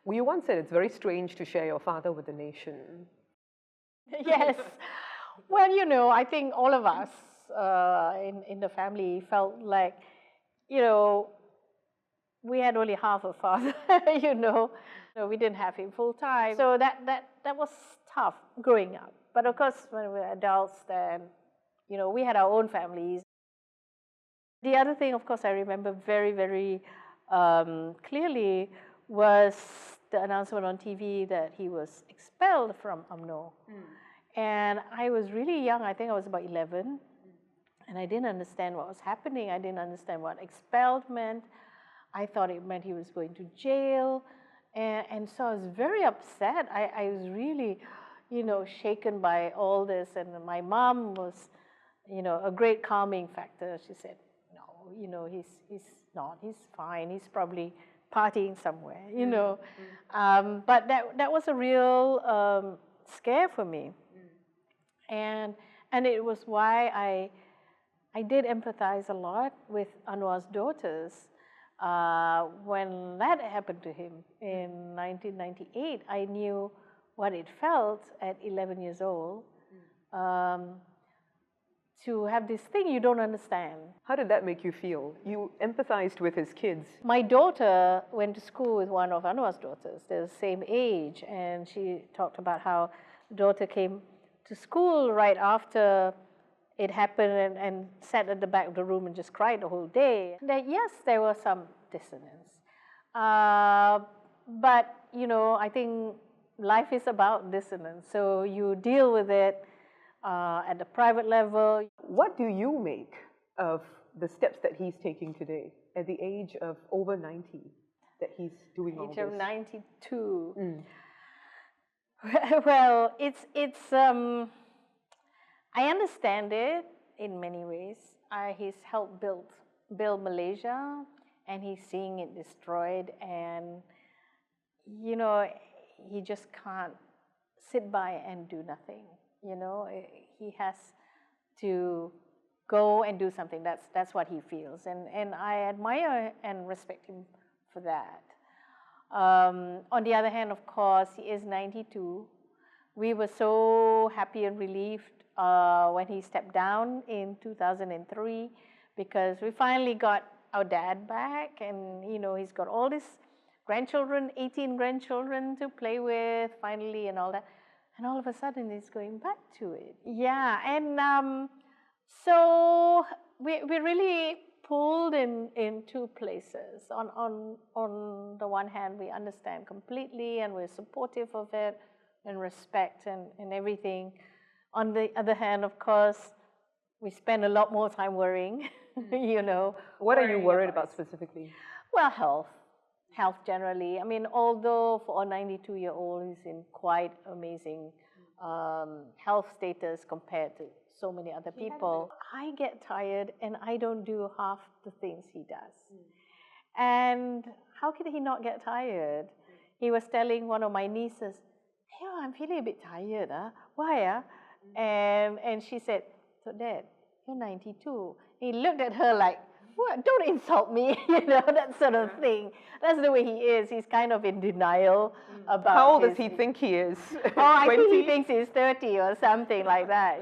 Well, you once said it's very strange to share your father with the nation. Yes. Well, I think all of us in the family felt like, we had only half a father, So we didn't have him full time. So that was tough growing up. But of course, when we were adults, then, we had our own families. The other thing, of course, I remember very, very clearly was the announcement on TV that he was expelled from UMNO. And I was really young. I think I was about 11. And I didn't understand what was happening. I didn't understand what expelled meant. I thought it meant he was going to jail. And so I was very upset. I was really, shaken by all this. And my mom was, a great calming factor. She said, no, he's not. He's fine. He's probably partying somewhere, But that was a real scare for me. And it was why I did empathize a lot with Anwar's daughters. When that happened to him in 1998, I knew what it felt at 11 years old to have this thing you don't understand. How did that make you feel? You empathized with his kids. My daughter went to school with one of Anwar's daughters. They're the same age, and she talked about how the daughter came to school right after it happened and sat at the back of the room and just cried the whole day. That yes, there was some dissonance. But, I think life is about dissonance. So you deal with it at the private level. What do you make of the steps that he's taking today at the age of over 90, that he's doing all this? Age of 92. Well, it's I understand it in many ways. He's helped build Malaysia, and he's seeing it destroyed, and he just can't sit by and do nothing. He has to go and do something. That's what he feels, and I admire and respect him for that. On the other hand, of course, he is 92. We were so happy and relieved when he stepped down in 2003, because we finally got our dad back, and he's got all these grandchildren, 18 grandchildren to play with finally, and all that. And all of a sudden, he's going back to it. Yeah, and so we really pulled in two places. On the one hand, we understand completely, and we're supportive of it, and respect and everything. On the other hand, of course, we spend a lot more time worrying, What are you worried about specifically? Well, health generally. I mean, although for a 92-year-old, he's in quite amazing health status compared to so many other people. I get tired, and I don't do half the things he does. And how could he not get tired? He was telling one of my nieces, "Hey, I'm feeling a bit tired. Why? And she said, "So Dad, you're 92. He looked at her like, "What? Don't insult me," that sort of thing. That's the way he is. He's kind of in denial about How old does he think he is? Oh, I think he thinks he's 30 or something like that,